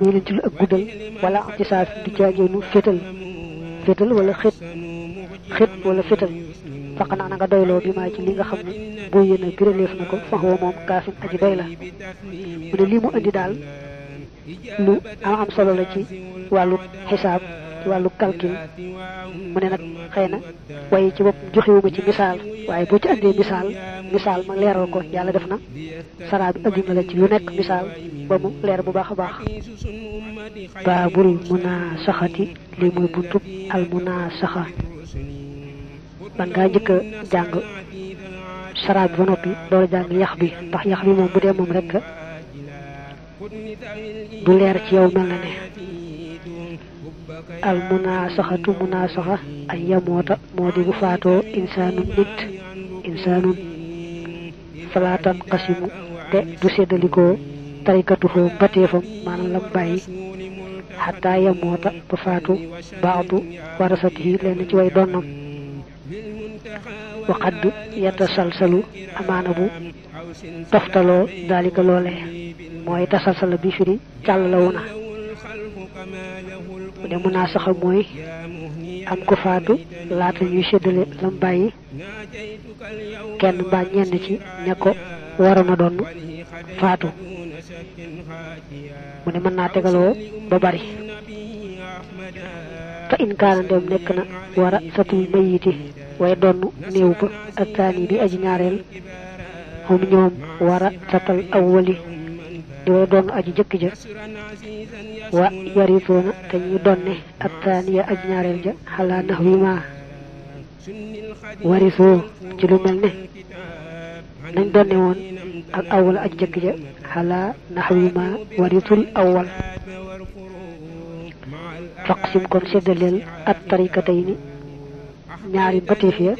tawilin ci lu ak guddal wala ixtisaas du caageenu fétal wala xit wala fétal faqanaa na nga doyloo bi maa ci li nga xam ne boo yéen a biraleef na ko faxoo moom kaafin aji doy la mu ne lii mu indi daal lu am solo la ci wàllu xisaab ci wàllu calcul mu ne nag xëy na waaye ci bopp joxewuma ci misaal waaye boo ci andee misaal ma leeral ko yàlla def na saraa bi andi na la ci lu nekk misaal ba mu leer bu baax a baax baabul munaasaxati li muy buntub al munaasaxa man ngaa njëkk a jàng saraa bi ba noppi door a jàng yax bi ndax yax bi moom bu dee moom rek du leer ci yow mel na ne al munaasaxatu munaasaxa ay yamoota moo di bu faatoo insaanun falaatan xasimu te du seddalikoo tarikatuhoo mbateefam maanaam lam bàyyi xataa yamoota ba faatu baadu warasatihi leen ci way donnam waxadd yata salsalu amaana bu toftaloo daalika loole mooy tasalsala bi firi càll la wu na bu dee munaasaxa mooy am ko faatu laata ñuy séddale lam bàyyi kenn mbaa ñenn ci ña ko waroon a doon faatu mu ne mën naa tegaloo ba bari fa in kaana ndem nekk na wara satul mayiti way donn néew ba ak taani bi aji ñaareel xum ñoom wara satal awwali di way donn aji jëkk ja wa yaritoona te ñuy donne ak taaniya aji ñaareel ja xalaa nax wi ma warisoo ci lu mel ne nañ donne woon ak awwal aji jëkk ja xalaa nax wi ma waritul awwal faqsim kon séddaleel at tarikatay ni ñaari mbateef ya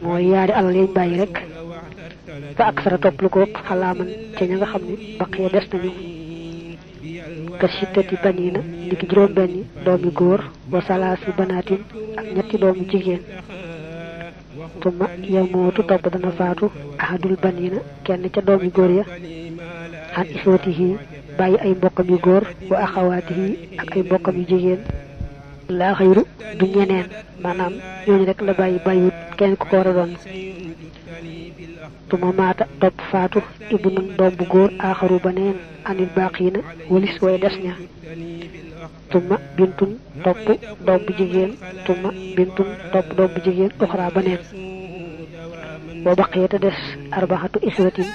mooy yaari alal yañ bàyyi rek fa ak sara topp lu ko ëpp xalaaman ca ña nga xam ne baqiya des nañu ka sittati baniina ni ki juróom benni doomi góor wa salaasi banaatin ak ñetti doomi jigéen tuma yamootu topp dana faatu ahadul baniina kenn ca doomi góor ya an isootihi bàyyi ay mbokkam yu góor wa axawaatihi ak ay mbokkam yu jigéen laa xayru du ñeneen maanaam ñooñu rek la bàyyiwut kenn ku ko war a doon tuma maata topp faatu ibnun doom bu góor aaxaru baneen anil baaqiina walis way des ña tuma bintun topp doom bu jigéen tuma bintun topp doom bu jigéen uxra baneen boo baqee te des arbaxatu iswatin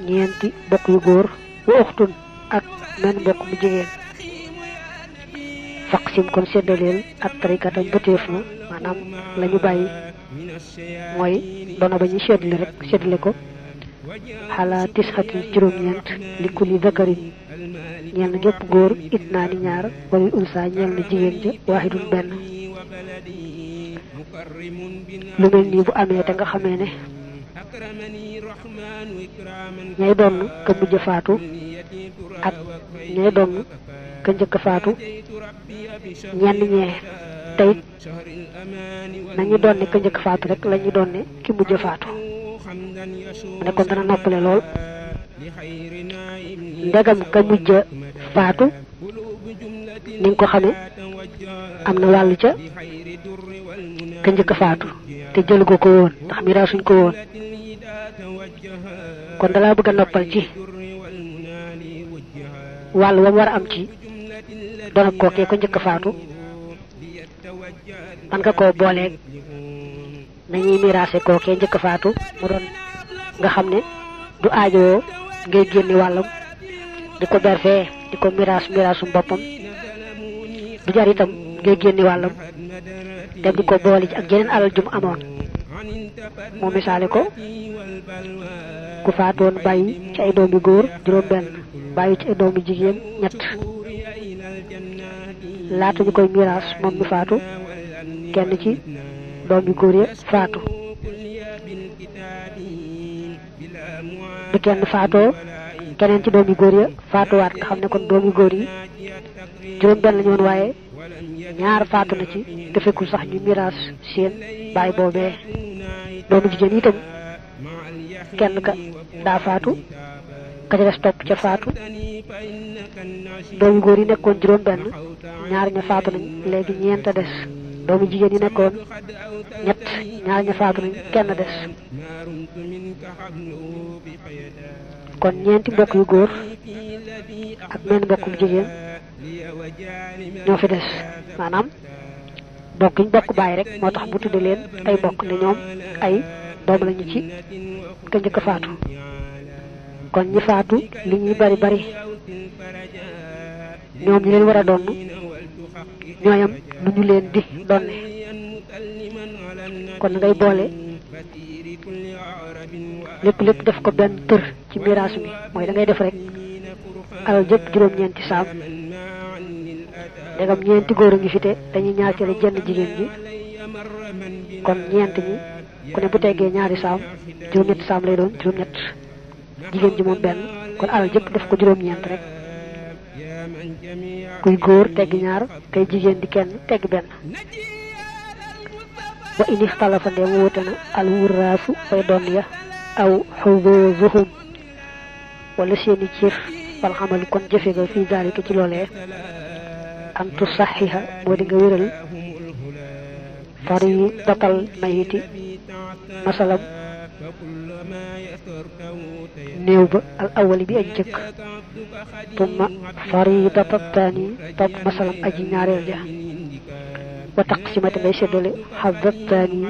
ñeenti bokk yu góor wa uxtun ak men mbokk mu jigéen faqsim kon séddaleel ak tarikata bëteef na maanaam la ñu bàyyi mooy doona ba ñuy séddale ko xalaa tisxatin juróom-ñeent li kulli dakarin ñeel na gépp góor it naa ni ñaar walil unsa ñeel na jigéen ja waaxidun benn lu mel nii bu amee te nga xamee ne ñay doon ka mujj faatu ak ñay doon ka njëkk faatu ñenn ñee tey nañu doon ne ka njëkk faatu rek la ñu doon ne ki mujj faatu mu ne kon dana noppale lool ndegam ka mujj faatu ni nga ko xame am na wàllu ca ka njëkk faatu te jëlu ko woon ndax miraasuñ ko woon kon dalaa bëgg a noppal ci wàll wam war a am ci doonab kookee ko njëkk faatu man nga koo booleeg nañuy miraase kookee njëkk faatu mu doon nga xam ne du aajowoo ngay génni wàllam di ko berfee di ko miraasum boppam du jar itam ngay génni wàllam dem di ko boole ci ak jeneen alal jum amoon moo misaale ko ku faatoon bàyyi ci ay doomi góor juróom benn bàyyi ci ay doomi jigéen ñett laata ñu koy miraas moom mi faatu kenn ci doomi góor ya faatu bi kenn faatoo keneen ci doomi góor ya faatuwaat nga xam ne kon doomi góor yi juróom benn lañu woon waaye ñaar faatu na ci te fekkul sax ñu miraas seen baay boobee doomu jigéen itam kenn ka daa faatu ka ca des topp ca faatu doomi góor yi nekkoon juróom benn ñaar ña faatu nañ léegi ñeent a des doomi jigéen yi nekkoon ñett ñaar ña faatu nañ kenn des kon ñeenti mbokk yu góor ak menn mbokkum jigéen ñoo fi des maanaam bokk yi ñu bokk bàyyi rek moo tax bu tudde leen ay bokk ne ñoom ay doom lañu ci ka njëkk a faatu kon ñi faatu li ñuy bari bari ñoom ñi leen war a donn ñooyam nu ñu leen di donne kon ngay boole lépp def ko benn tër ci miraas mi mooy da ngay def rek alal jëpp juróom-ñeenti saam ndegam ñeenti góor a ngi fi te dañuy ñaar ci la jenn jigéen ji kon ñeent ñi ku ne bu teggee ñaari saam juróom-ñetti saam lay doon juróom-ñett jigéen ji moom benn kon alal jëpp def ko juróom-ñeent rek kuy góor tegg ñaar kay jigéen di kenn tegg benn wa in ixtalafa ndeem wuute na al wuraasu way doon ya aw xuduusuhum wala seeni cër wal xamalu kon jëfe ga fii zalika ci loolee an tusaxiha moo di nga wéral faridatal mayiti masalam néew ba al awali bi aji jëkk tumma faridata taani topp masalam aji ñaareel ja wa taqsimati ngay séddale xadda taani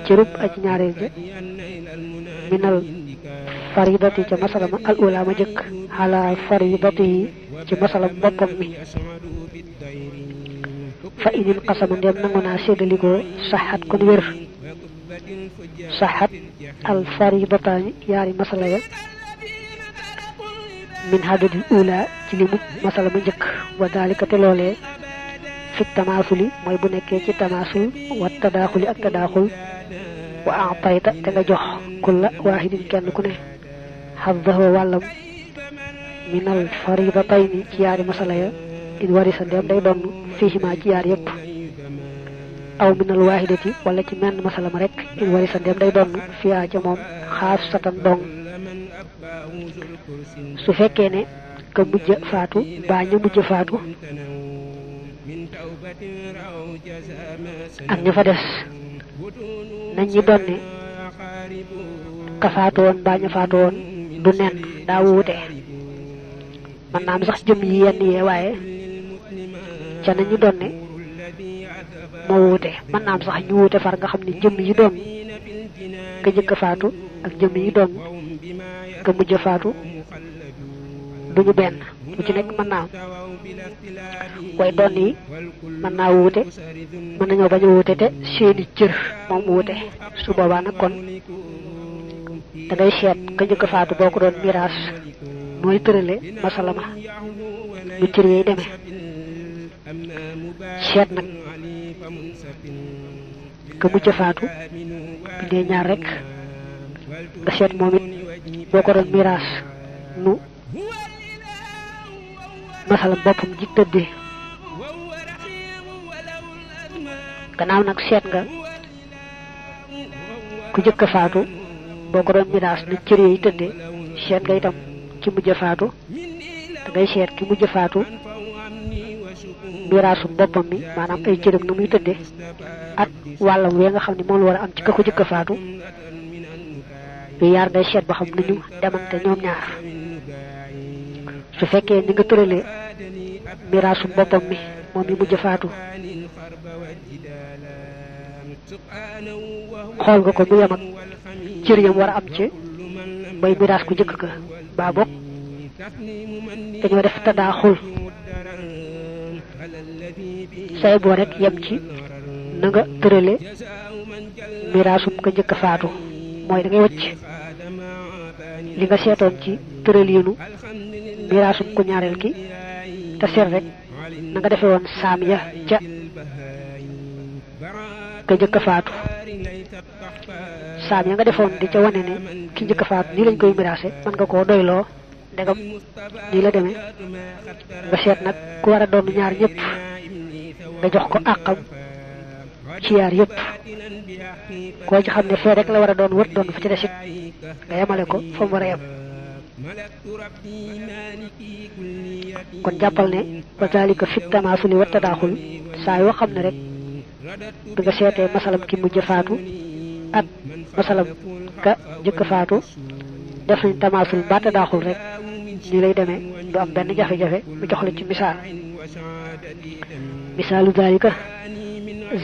cërub aji ñaareel ja minal faridati ca masalam al ula ma jëkk ala faridati yi ci masalam boppam mi fa inil qasama ndem nangu naa séddalikoo saxat kon wér saxat al faridataani yaari masala ya min hadadil ula ci limu masala ma njëkk wa dalika te loolee fi tamaasuli mooy bu nekkee ci tamaasul wa tadaaxuli ak tadaaxul wa aatayta te nga jox kulla waahidin kenn ku ne xaddahu wàllam minal faridatayni ci yaari masala ya in warisa ndem day donn fiihima ci yaar yépp aw minal waahidati wala ci menn masala ma rek in warisa ndem day donn fiyaa ca moom xaas satan dong su fekkee ne ka mujj faatu baa ña mujj faatu ak ña fa des nañ ñi donne ka faatu woon baa ña faatu woon du nen daa wuute man naam sax jëm yi yenn yee waaye ca nañu donne moo wuute man naam sax ñu wuute far nga xam ne jëm yi doon ka jëkk faatu ak jëm yi doon ka mujj faatu duñu benn bu ci nekk mën naa am way doon yi mën naa wuute mën nañoo bañ a wuute te seeni cër moom wuute su boobaa nag kon da ngay seet ka njëkk faatu boo ko doon miraas nooy tërale masala ma lu cër yi demee seet nag ka mujj faatu bi dee ñaar rek nga seet moom it boo ko doon miraas nu masalam boppam ji tëddee gannaaw nag seet nga ku jëkk faatu boo ko doon miraas na cër yi tëddee seet nga itam ki mujj faatu da ngay seet ki mujj faatu miraasu boppam mi maanaam ay cëram na muy tëddee ak wàllam wee nga xam ne moom la war a am ci ka ko jëkk faatu yu yaar ngay seet ba xam nu ñu demante ñoom ñaar su fekkee ni nga tëralee miraasu boppam mi moom mi mujj faatu xool nga ko mu yem ak cër yam war a am ci bay miraas ku jëkk ka baa bokk dañoo def tadaaxul say boo rek yem ci na nga tërale miraasum ka njëkk faatu mooy da ngay wëcc li nga seetoon ci tëraliinu miraasum ku ñaareel ki te seet rek na nga defee woon saam ya ca ka njëkk faatu saam ya nga defoon di ca wane ne ki njëkk faatu nii lañ koy miraase mën nga koo doyloo ndegam nii la demee nga seet nag ku war a doon ñaar ñëpp nga jox ko àqam ci yaar yëpp koo ci xam ne fee rek la war a doon wët doon fa ci desit nga yemale ko fa mu war a yem kon jàppal ne wa zalika fit tamaasuli wa tadaaxul saa yoo xam ne rek bi nga seetee masalam ki mujj faatu ak masalam ka jëkk faatu def nañ tamaasul ba tadaaxul rek ñu lay demee du am benn jafe-jafe mu jox la ci misaal misaalu zalika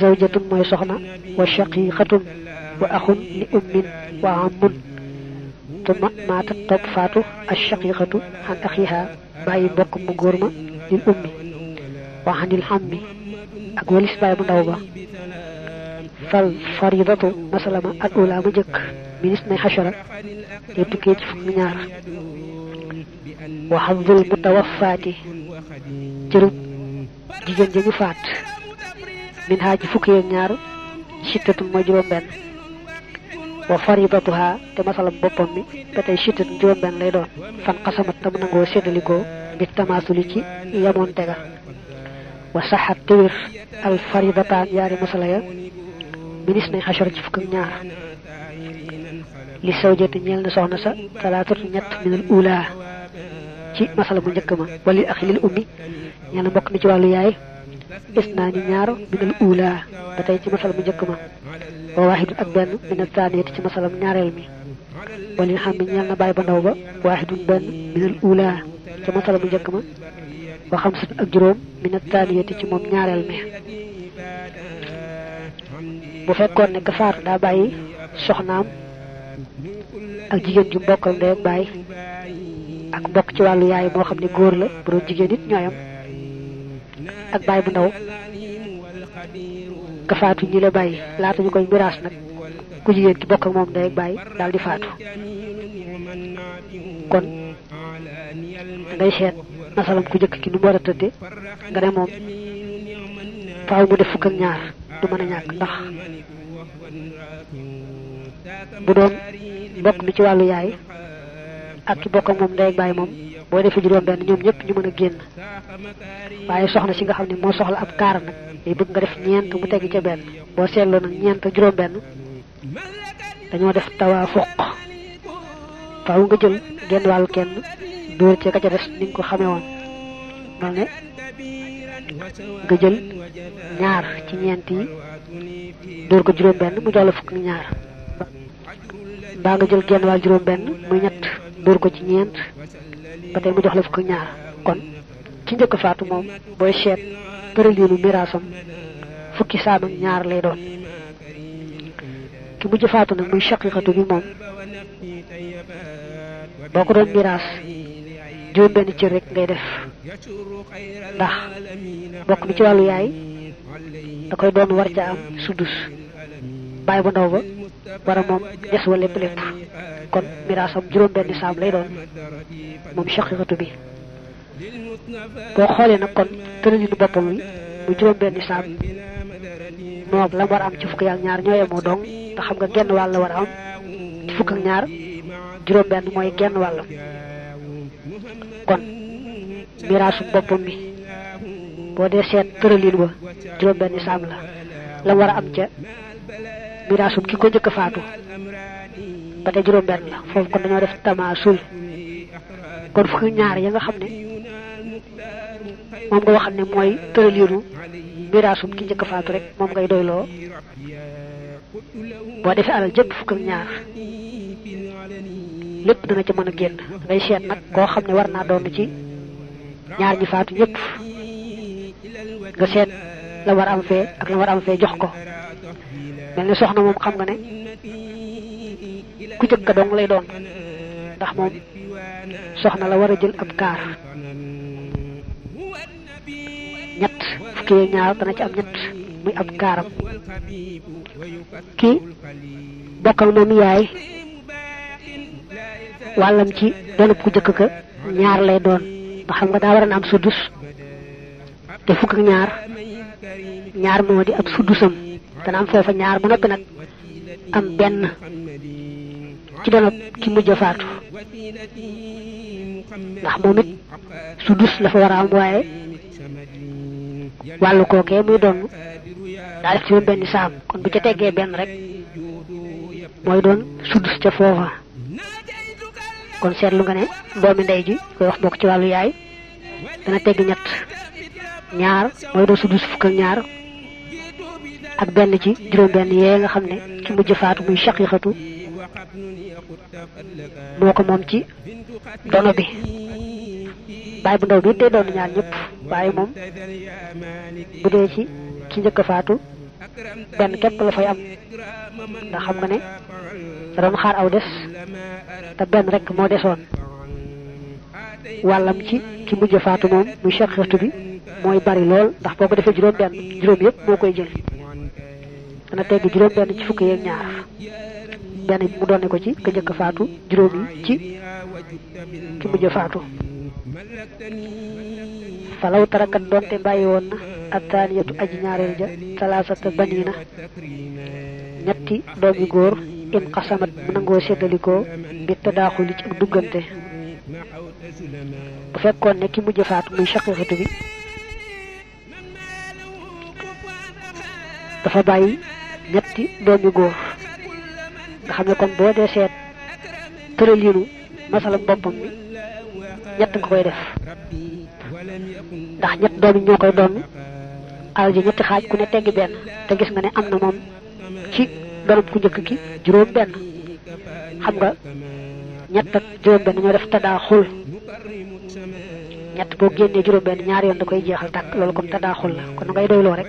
zawjatun mooy soxna wa shaqiqatun wa axun li ummin wa ammun tuma maatat topp faatu ash-shaqiqatu an axiha bàyyi mbokk mu góor ma lil ummi wa anil hammi ak walis baay bu ndaw ba fal faridatu masalama al ula ma jëkk minis nay xashara te tukkee ci fukk ñaar wa xadul mutawaffaati cëru jigéen ja ñu faat min haa ji fukk yeeg ñaar sittatun mooy juróom benn wa faridatuha te masalam boppam mi ba tey sittatun juróom benn lay doon fan xasamat tam nangoo séddalikoo bi tamaasuli ci yamoon tega wa saxat téwér al faridataan yaari masala ya minis nay xashara ci fukk ak ñaar li sawjati ñeel na soxna sa talaatatu ñett minal ula ci masala bu njëkk ma walil axi lil ummi ñeel na mbokk mi ci wàllu yaay isnaani ñaar minal ula ba tey ci masala bu njëkk ma wa waahidun ak benn minal taaniyati ci masalam ñaareel mi walil xam mi ñeel na bàyyi ba ndaw ba waahidun benn minal ula ci masala bu njëkk ma wa xamsatun ak juróom minal taaniyati ci moom ñaareel mi bu fekkoon ne ka faatu daa bàyyi soxnaam ak jigéen ju mbokkal ndey ak baay ak mbokk ci wàllu yaay moo xam ne góor la bu doon jigéen it ñooyam ak baay bu ndaw ka faatu ñi la bàyyi laata ñu koy miraas nag ku jigéen ki bokk ak moom ndey ak baay daal di faatu kon ngay seet masalam ku jëkk ki nu mu war a tëdde nga ne moom faaw mu def fukk ak ñaar du mën a ñàkk ndax bu doon mbokk mi ci wàllu yaay ak ki bokk ak moom ndey ak baay moom boo defee juróom benn ñoom ñëpp ñu mën a génn waaye soxna si nga xam ne moo soxla ab kaar nag day bëgg nga def ñeent mu tegg ca benn boo seetloo nag ñeent juróom benn dañoo def tawaafuq faaw nga jël genn wàllu kenn dóor ci ka ca des ni nga ko xamee woon mel ne nga jël ñaar ci ñeent yi dóor ko juróom benn mu jox la fukk ak ñaar mbaa nga jël genn wàll juróom benn muy ñett dóor ko ci ñeent ba tey mu jox la fukk ak ñaar kon ci njëkk faatu moom booy seet tëraliinu miraasam fukki saam ak ñaar lay doon ki mujj faatu nag muy shaqiqatu bi moom boo ko doon miraas juróom benn cër rek ngay def ndax bokk mi ci wàllu yaay da koy doon war ca am sudus bàyyi bu ndaw ba war a moom des wa lépp lépp kon miraasam juróom benn saam lay doon moom shaqiqatu bi boo xoolee nag kon tëralinu boppam wi mu juróom benn saam moom la war a am ci fukk ak ñaar ñoo yemoo dong te xam nga genn wàll la war a am ci fukk ak ñaar juróom benn mooy genn wàllam kon miraasu boppam mi boo dee seet tëralin wa juróom benn saam la war a am ca miraasu ki ko njëkk a faatu ba tey juróom benn la foofu kon dañoo def tamaasul kon fukk ñaar ya nga xam ne moom nga waxal ne mooy tëralinu miraasum ki njëkk a faatu rek moom ngay doyloo boo defee alal jëpp fukk ak ñaar lépp dana ca mën a génn ngay seet nag koo xam ne war naa doon ci ñaar ñi faatu ñëpp nga seet la war am fee ak la war am fee jox ko mel ni soxna moom xam nga ne ku jëkk dong lay doon ndax moom soxna la war a jël ab kaar ñett fukki ñaar dana ci am ñett muy ab kaaram kii bokkal moom yaay wàllam ci doonub ku jëkk ka ñaar lay doon nga xam nga daa war a am sudus te fukk ak ñaar moo di ab sudusam dana am foofa ñaar ba noppi nag am benn ci doonub ki mujj a faatu ndax moom it sudus la fa war a am waaye wàllu kookee muy doon daa def ci moom benn saam kon bu ca teggee benn rek mooy doon sudus ca foofa kon seetlu nga ne doomi ndey ji koy wax bokk ci wàllu yaay dana tegg ñett ñaar mooy doo sudus fukk ak ñaar ak benn ci juróom-benn yee nga xam ne ki mujj faatu muy shaqiqatu moo ko moom ci dono bi baay bu ndaw bi day doon ñaar ñëpp waaye moom bu dee ci ki njëkk a faatu benn képp la fay am ndax xam nga ne da doon xaar aw des te benn rek moo desoon wàllam ci ki mujj faatu moom muy shaqiqatu bi mooy bari lool ndax boo ko defee juróom-benn juróom yëpp moo koy jël dana tegg juróom-benn ci fukk yeeg ñaar benn bi mu doone ko ci ka njëkk faatu juróom yi ci ki mujj faatu falaw tarakat doonte bàyyi woon na ak taaniyatu aji ñaareel ja salaasata baniina ñetti doom yu góor in xasamat mu nangoo séddalikoo bi tadaaxuli ci ak duggante bu fekkoon ne ki mujj faatu muy shaqiqatu bi dafa bàyyi ñetti doom yu góor nga xam ne kon boo dee seet tëraliinu masala boppam mi ñett nga koy def ndax ñett doom yi ñoo koy doon alal ji ñetti xaaj ku ne teggi benn te gis nga ne am na moom ci doonam ku njëkk ki juróom benn xam nga ñett ak juróom benn ñoo def tadaaxul ñett boo génnee juróom benn ñaari yoon da koy jeexal tàkk loolu kon tadaaxul la kon ngay doyloo rek